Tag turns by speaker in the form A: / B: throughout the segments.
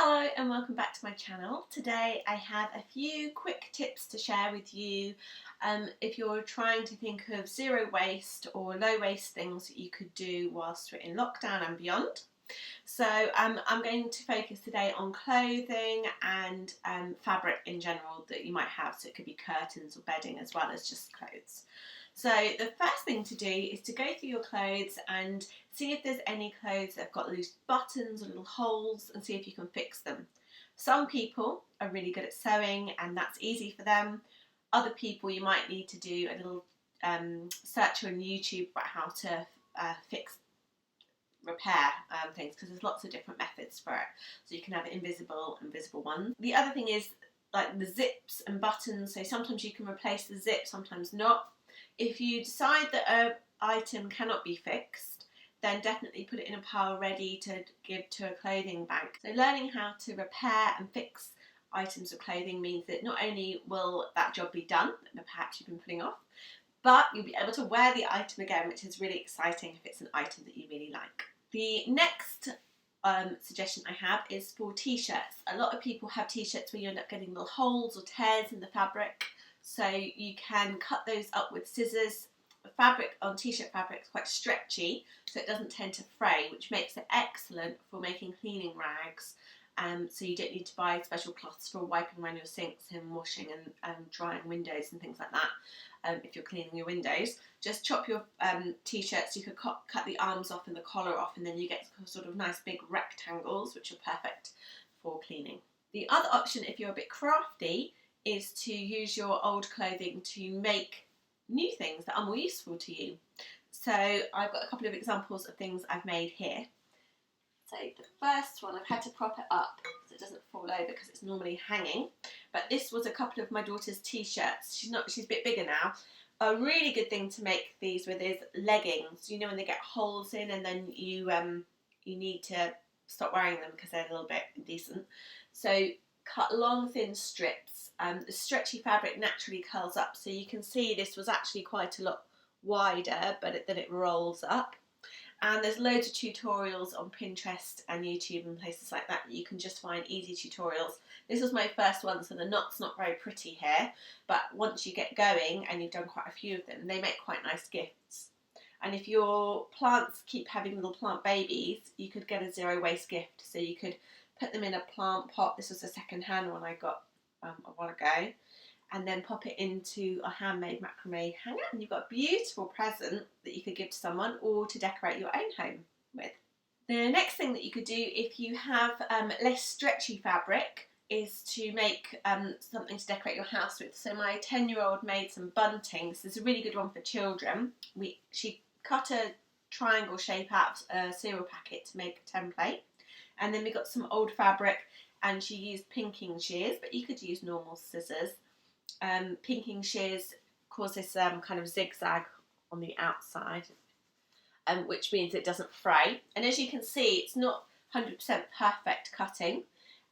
A: Hello and welcome back to my channel. Today I have a few quick tips to share with you if you're trying to think of zero waste or low waste things that you could do whilst we're in lockdown and beyond. So I'm going to focus today on clothing and fabric in general that you might have, so it could be curtains or bedding as well as just clothes. So the first thing to do is to go through your clothes and see if there's any clothes that have got loose buttons or little holes and see if you can fix them. Some people are really good at sewing and that's easy for them. Other people, you might need to do a little search on YouTube about how to repair things, because there's lots of different methods for it. So you can have invisible and visible ones. The other thing is like the zips and buttons. So sometimes you can replace the zip, sometimes not. If you decide that an item cannot be fixed, then definitely put it in a pile ready to give to a clothing bank. So learning how to repair and fix items of clothing means that not only will that job be done that perhaps you've been putting off, but you'll be able to wear the item again, which is really exciting if it's an item that you really like. The next suggestion I have is for t-shirts. A lot of people have t-shirts where you end up getting little holes or tears in the fabric. So you can cut those up with scissors. The fabric on t-shirt fabric is quite stretchy, so it doesn't tend to fray, which makes it excellent for making cleaning rags. So you don't need to buy special cloths for wiping around your sinks and washing and drying windows and things like that. If you're cleaning your windows, just chop your t-shirts. You could cut the arms off and the collar off, and then you get sort of nice big rectangles, which are perfect for cleaning. The other option, if you're a bit crafty, is to use your old clothing to make new things that are more useful to you. So I've got a couple of examples of things I've made here. So the first one, I've had to prop it up so it doesn't fall over because it's normally hanging. But this was a couple of my daughter's t-shirts. She's a bit bigger now. A really good thing to make these with is leggings. You know, when they get holes in and then you need to stop wearing them because they're a little bit indecent. So cut long thin strips. The stretchy fabric naturally curls up, so you can see this was actually quite a lot wider, but then it rolls up. And there's loads of tutorials on Pinterest and YouTube and places like that you can just find easy tutorials. This was my first one, so the knot's not very pretty here, but once you get going and you've done quite a few of them, they make quite nice gifts. And if your plants keep having little plant babies, you could get a zero waste gift. So you could put them in a plant pot. This was a second-hand one I got a while ago, and then pop it into a handmade macrame hanger, and you've got a beautiful present that you could give to someone or to decorate your own home with. The next thing that you could do if you have less stretchy fabric is to make something to decorate your house with. So my 10-year-old made some bunting. This is a really good one for children. She cut a triangle shape out of a cereal packet to make a template, and then we got some old fabric and she used pinking shears, but you could use normal scissors. Pinking shears cause this kind of zigzag on the outside, which means it doesn't fray. And as you can see, it's not 100% perfect cutting.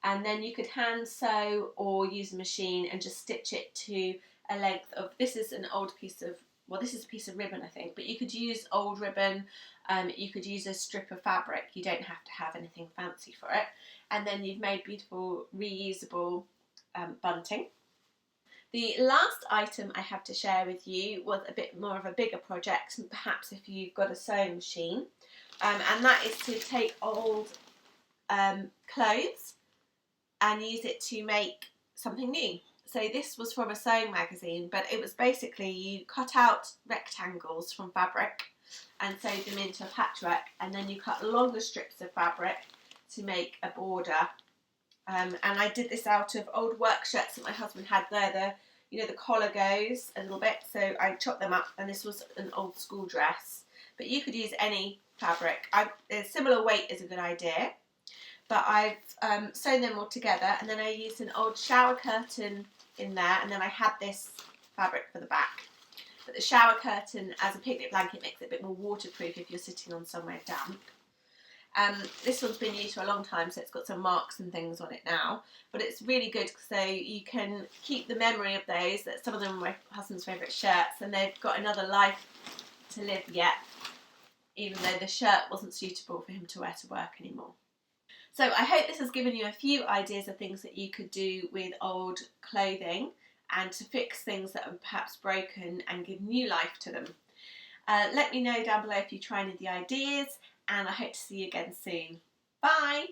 A: And then you could hand sew or use a machine and just stitch it to a length of, this is an old piece of, well, this is a piece of ribbon, I think, but you could use old ribbon, you could use a strip of fabric. You don't have to have anything fancy for it. And then you've made beautiful reusable bunting. The last item I have to share with you was a bit more of a bigger project, perhaps if you've got a sewing machine, and that is to take old clothes and use it to make something new. So this was from a sewing magazine, but it was basically you cut out rectangles from fabric and sewed them into a patchwork, and then you cut longer strips of fabric to make a border. And I did this out of old work shirts that my husband had there. The collar goes a little bit, so I chopped them up, and this was an old school dress. But you could use any fabric. A similar weight is a good idea. But I've sewn them all together, and then I used an old shower curtain in there, and then I had this fabric for the back. But the shower curtain as a picnic blanket makes it a bit more waterproof if you're sitting on somewhere damp. This one's been used for a long time, so it's got some marks and things on it now, but it's really good so you can keep the memory of those. That some of them are my husband's favourite shirts, and they've got another life to live yet, even though the shirt wasn't suitable for him to wear to work anymore. So I hope this has given you a few ideas of things that you could do with old clothing and to fix things that are perhaps broken and give new life to them. Let me know down below if you try any of the ideas, and I hope to see you again soon. Bye!